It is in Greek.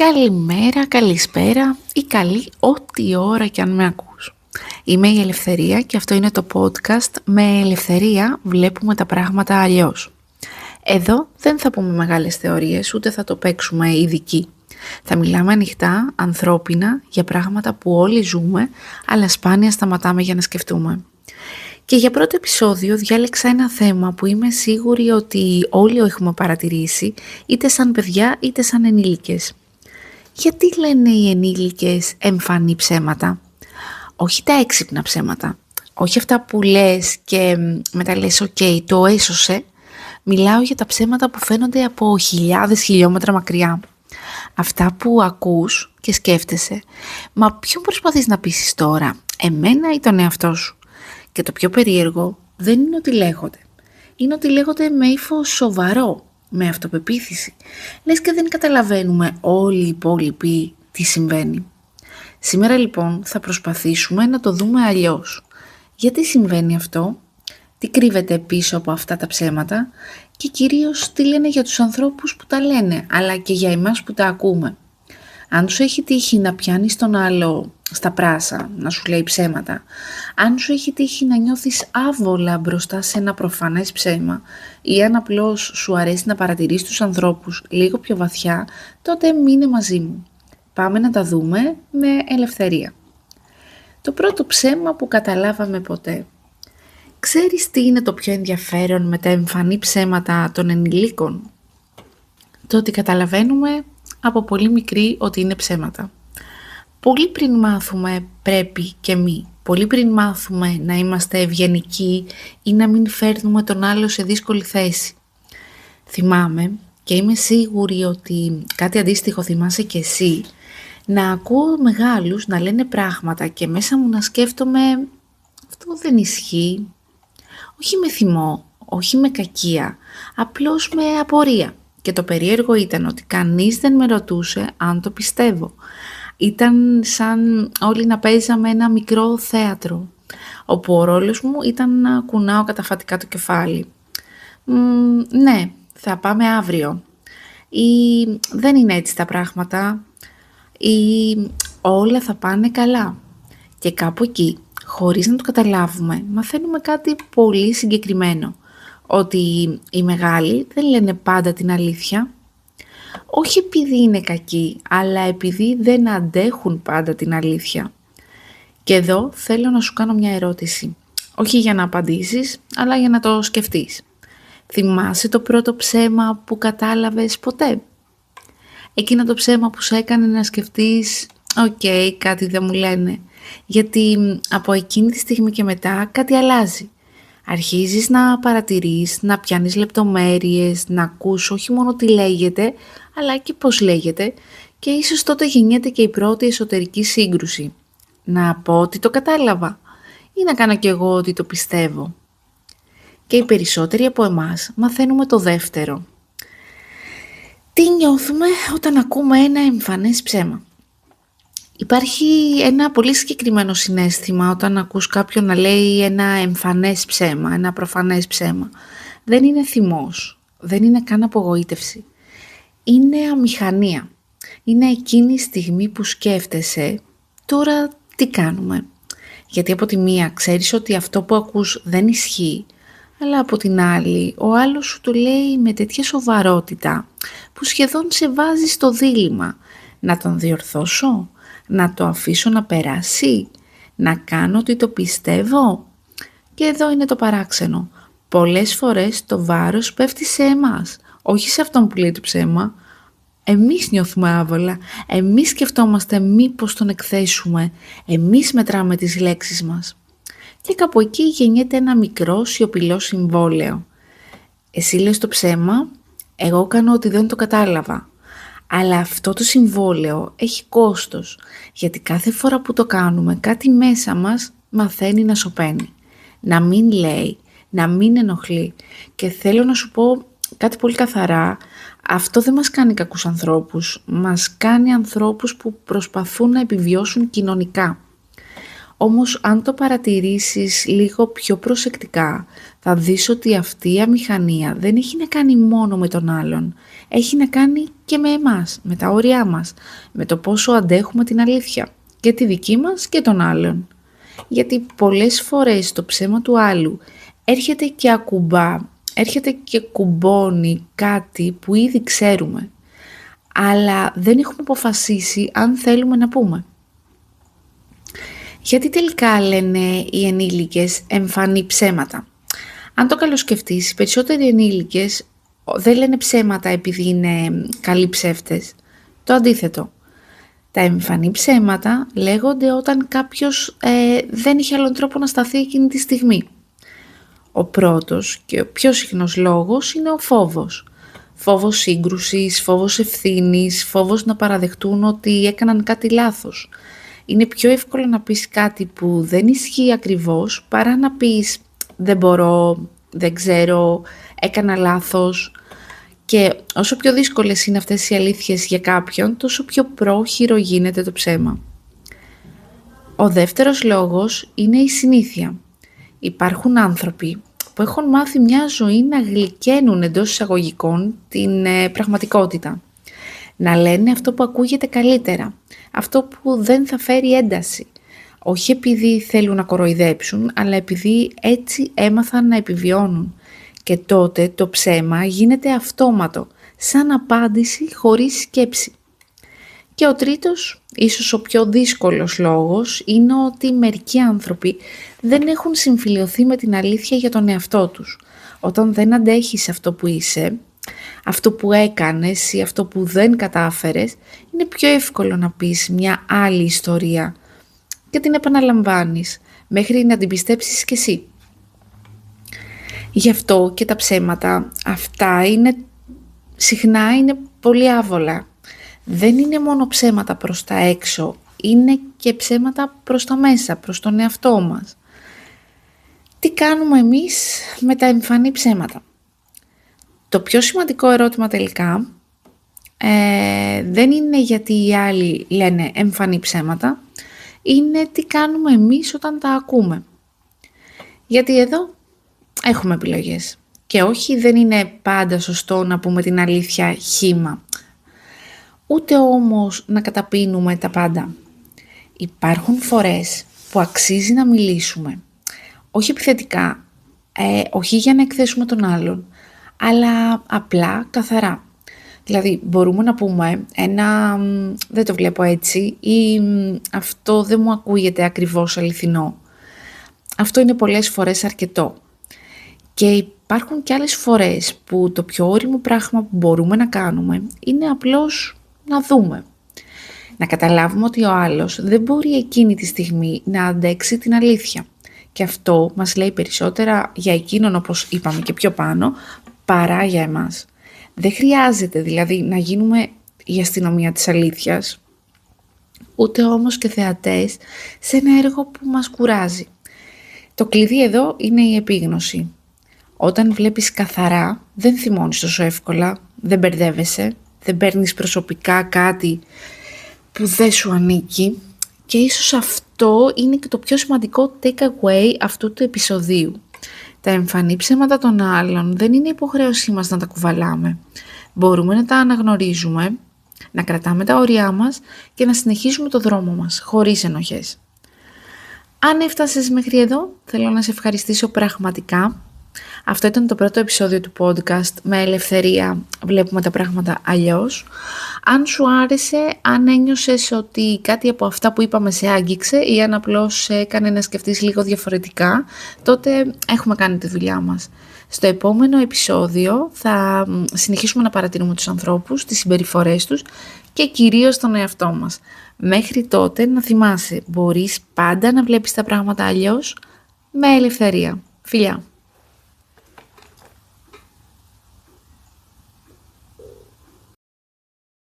Καλημέρα, καλησπέρα ή καλή ό,τι ώρα κι αν με ακούς. Είμαι η Ελευθερία και αυτό είναι το podcast «Με Ελευθερία βλέπουμε τα πράγματα αλλιώς». Εδώ δεν θα πούμε μεγάλες θεωρίες, ούτε θα το παίξουμε ειδικοί. Θα μιλάμε ανοιχτά, ανθρώπινα, για πράγματα που όλοι ζούμε, αλλά σπάνια σταματάμε για να σκεφτούμε. Και για πρώτο επεισόδιο διάλεξα ένα θέμα που είμαι σίγουρη ότι όλοι έχουμε παρατηρήσει, είτε σαν παιδιά είτε σαν ενήλικες. Γιατί λένε οι ενήλικες εμφανή ψέματα? Όχι τα έξυπνα ψέματα, όχι αυτά που λες και μετά λες «οκ, το έσωσε». Μιλάω για τα ψέματα που φαίνονται από χιλιάδες χιλιόμετρα μακριά. Αυτά που ακούς και σκέφτεσαι, μα ποιον προσπαθείς να πείσεις τώρα, εμένα ή τον εαυτό σου? Και το πιο περίεργο δεν είναι ότι λέγονται. Είναι ότι λέγονται με ύφος σοβαρό, με αυτοπεποίθηση. Λες και δεν καταλαβαίνουμε όλοι οι υπόλοιποι τι συμβαίνει. Σήμερα λοιπόν θα προσπαθήσουμε να το δούμε αλλιώς. Γιατί συμβαίνει αυτό, τι κρύβεται πίσω από αυτά τα ψέματα και κυρίως τι λένε για τους ανθρώπους που τα λένε, αλλά και για εμάς που τα ακούμε. Αν σου έχει τύχει να πιάνεις τον άλλο στα πράσα, να σου λέει ψέματα, αν σου έχει τύχει να νιώθεις άβολα μπροστά σε ένα προφανές ψέμα ή αν απλώς σου αρέσει να παρατηρείς τους ανθρώπους λίγο πιο βαθιά, τότε μείνε μαζί μου. Πάμε να τα δούμε με ελευθερία. Το πρώτο ψέμα που καταλάβαμε ποτέ. Ξέρεις τι είναι το πιο ενδιαφέρον με τα εμφανή ψέματα των ενηλίκων? Το ότι καταλαβαίνουμε από πολύ μικρή ότι είναι ψέματα. Πολύ πριν μάθουμε πρέπει και μη, πολύ πριν μάθουμε να είμαστε ευγενικοί ή να μην φέρνουμε τον άλλο σε δύσκολη θέση. Θυμάμαι και είμαι σίγουρη ότι κάτι αντίστοιχο θυμάσαι και εσύ, να ακούω μεγάλους να λένε πράγματα και μέσα μου να σκέφτομαι αυτό δεν ισχύει. Όχι με θυμό, όχι με κακία, απλώς με απορία. Και το περίεργο ήταν ότι κανείς δεν με ρωτούσε αν το πιστεύω. Ήταν σαν όλοι να παίζαμε ένα μικρό θέατρο, όπου ο ρόλος μου ήταν να κουνάω καταφατικά το κεφάλι. Ναι, θα πάμε αύριο. Ή δεν είναι έτσι τα πράγματα. Ή όλα θα πάνε καλά. Και κάπου εκεί, χωρίς να το καταλάβουμε, μαθαίνουμε κάτι πολύ συγκεκριμένο. Ότι οι μεγάλοι δεν λένε πάντα την αλήθεια. Όχι επειδή είναι κακοί, αλλά επειδή δεν αντέχουν πάντα την αλήθεια. Και εδώ θέλω να σου κάνω μια ερώτηση. Όχι για να απαντήσεις, αλλά για να το σκεφτείς. Θυμάσαι το πρώτο ψέμα που κατάλαβες ποτέ? Εκείνο το ψέμα που σε έκανε να σκεφτείς «οκ, κάτι δεν μου λένε». Γιατί από εκείνη τη στιγμή και μετά κάτι αλλάζει. Αρχίζεις να παρατηρείς, να πιάνεις λεπτομέρειες, να ακούς όχι μόνο τι λέγεται, αλλά και πώς λέγεται και ίσως τότε γεννιέται και η πρώτη εσωτερική σύγκρουση. Να πω ότι το κατάλαβα ή να κάνω κι εγώ ότι το πιστεύω. Και οι περισσότεροι από εμάς μαθαίνουμε το δεύτερο. Τι νιώθουμε όταν ακούμε ένα εμφανές ψέμα? Υπάρχει ένα πολύ συγκεκριμένο συναίσθημα όταν ακούς κάποιον να λέει ένα εμφανές ψέμα, ένα προφανές ψέμα. Δεν είναι θυμός, δεν είναι καν απογοήτευση. Είναι αμηχανία. Είναι εκείνη η στιγμή που σκέφτεσαι, τώρα τι κάνουμε? Γιατί από τη μία ξέρεις ότι αυτό που ακούς δεν ισχύει, αλλά από την άλλη ο άλλος σου το λέει με τέτοια σοβαρότητα που σχεδόν σε βάζει στο δίλημμα. Να τον διορθώσω? Να το αφήσω να περάσει? Να κάνω ότι το πιστεύω? Και εδώ είναι το παράξενο. Πολλές φορές το βάρος πέφτει σε εμάς, όχι σε αυτόν που λέει το ψέμα. Εμείς νιώθουμε άβολα, εμείς σκεφτόμαστε μήπως τον εκθέσουμε, εμείς μετράμε τις λέξεις μας. Και κάπου εκεί γεννιέται ένα μικρό σιωπηλό συμβόλαιο. Εσύ λες το ψέμα, εγώ κάνω ότι δεν το κατάλαβα. Αλλά αυτό το συμβόλαιο έχει κόστος, γιατί κάθε φορά που το κάνουμε κάτι μέσα μας μαθαίνει να σωπαίνει. Να μην λέει, να μην ενοχλεί. Και θέλω να σου πω κάτι πολύ καθαρά, αυτό δεν μας κάνει κακούς ανθρώπους, μας κάνει ανθρώπους που προσπαθούν να επιβιώσουν κοινωνικά. Όμως αν το παρατηρήσεις λίγο πιο προσεκτικά, θα δεις ότι αυτή η αμηχανία δεν έχει να κάνει μόνο με τον άλλον. έχει να κάνει και με εμάς, με τα όρια μας, με το πόσο αντέχουμε την αλήθεια, και τη δική μας και των άλλων. Γιατί πολλές φορές το ψέμα του άλλου έρχεται και έρχεται και κουμπώνει κάτι που ήδη ξέρουμε, αλλά δεν έχουμε αποφασίσει αν θέλουμε να πούμε. Γιατί τελικά λένε οι ενήλικες εμφανή ψέματα? Αν το καλοσκεφτείς, οι περισσότεροι ενήλικες δεν λένε ψέματα επειδή είναι καλοί ψεύτες. Το αντίθετο. Τα εμφανή ψέματα λέγονται όταν κάποιος δεν είχε άλλον τρόπο να σταθεί εκείνη τη στιγμή. Ο πρώτος και ο πιο συχνός λόγος είναι ο φόβος. Φόβος σύγκρουσης, φόβος ευθύνης, φόβος να παραδεχτούν ότι έκαναν κάτι λάθος. Είναι πιο εύκολο να πεις κάτι που δεν ισχύει ακριβώς παρά να πεις δεν μπορώ, δεν ξέρω, έκανα λάθος. Και όσο πιο δύσκολες είναι αυτές οι αλήθειες για κάποιον, τόσο πιο πρόχειρο γίνεται το ψέμα. Ο δεύτερος λόγος είναι η συνήθεια. Υπάρχουν άνθρωποι που έχουν μάθει μια ζωή να γλυκαίνουν εντός εισαγωγικών την πραγματικότητα. Να λένε αυτό που ακούγεται καλύτερα, αυτό που δεν θα φέρει ένταση. Όχι επειδή θέλουν να κοροϊδέψουν, αλλά επειδή έτσι έμαθαν να επιβιώνουν. Και τότε το ψέμα γίνεται αυτόματο, σαν απάντηση χωρίς σκέψη. Και ο τρίτος, ίσως ο πιο δύσκολος λόγος, είναι ότι μερικοί άνθρωποι δεν έχουν συμφιλιωθεί με την αλήθεια για τον εαυτό τους. Όταν δεν αντέχεις αυτό που είσαι, αυτό που έκανες ή αυτό που δεν κατάφερες, είναι πιο εύκολο να πεις μια άλλη ιστορία και την επαναλαμβάνεις μέχρι να την πιστέψεις κι εσύ. Γι' αυτό και τα ψέματα αυτά συχνά είναι πολύ άβολα. Δεν είναι μόνο ψέματα προς τα έξω, είναι και ψέματα προς τα μέσα, προς τον εαυτό μας. Τι κάνουμε εμείς με τα εμφανή ψέματα? Το πιο σημαντικό ερώτημα τελικά δεν είναι γιατί οι άλλοι λένε εμφανή ψέματα, είναι τι κάνουμε εμείς όταν τα ακούμε. Γιατί εδώ έχουμε επιλογές. Και όχι, δεν είναι πάντα σωστό να πούμε την αλήθεια χύμα. Ούτε όμως να καταπίνουμε τα πάντα. Υπάρχουν φορές που αξίζει να μιλήσουμε. Όχι επιθετικά, όχι για να εκθέσουμε τον άλλον, αλλά απλά καθαρά. Δηλαδή μπορούμε να πούμε δεν το βλέπω έτσι ή αυτό δεν μου ακούγεται ακριβώς αληθινό. Αυτό είναι πολλές φορές αρκετό. Και υπάρχουν και άλλες φορές που το πιο όριμο πράγμα που μπορούμε να κάνουμε είναι απλώς να δούμε. Να καταλάβουμε ότι ο άλλος δεν μπορεί εκείνη τη στιγμή να αντέξει την αλήθεια. Και αυτό μας λέει περισσότερα για εκείνον, όπως είπαμε και πιο πάνω, παρά για εμάς. Δεν χρειάζεται δηλαδή να γίνουμε η αστυνομία της αλήθειας, ούτε όμως και θεατές σε ένα έργο που μας κουράζει. Το κλειδί εδώ είναι η επίγνωση. Όταν βλέπεις καθαρά, δεν θυμώνεις τόσο εύκολα, δεν μπερδεύεσαι, δεν παίρνεις προσωπικά κάτι που δεν σου ανήκει και ίσως αυτό είναι και το πιο σημαντικό take away αυτού του επεισοδίου. Τα εμφανή ψέματα των άλλων δεν είναι υποχρέωσή μας να τα κουβαλάμε. Μπορούμε να τα αναγνωρίζουμε, να κρατάμε τα όρια μας και να συνεχίσουμε το δρόμο μας, χωρίς ενοχές. Αν έφτασες μέχρι εδώ, θέλω να σε ευχαριστήσω πραγματικά. Αυτό ήταν το πρώτο επεισόδιο του podcast «Με ελευθερία βλέπουμε τα πράγματα αλλιώς». Αν σου άρεσε, αν ένιωσες ότι κάτι από αυτά που είπαμε σε άγγιξε ή αν απλώς σε έκανε να σκεφτείς λίγο διαφορετικά, τότε έχουμε κάνει τη δουλειά μας. Στο επόμενο επεισόδιο θα συνεχίσουμε να παρατηρούμε τους ανθρώπους, τις συμπεριφορές τους και κυρίως τον εαυτό μας. Μέχρι τότε να θυμάσαι, μπορείς πάντα να βλέπεις τα πράγματα αλλιώς με ελευθερία. Φιλιά!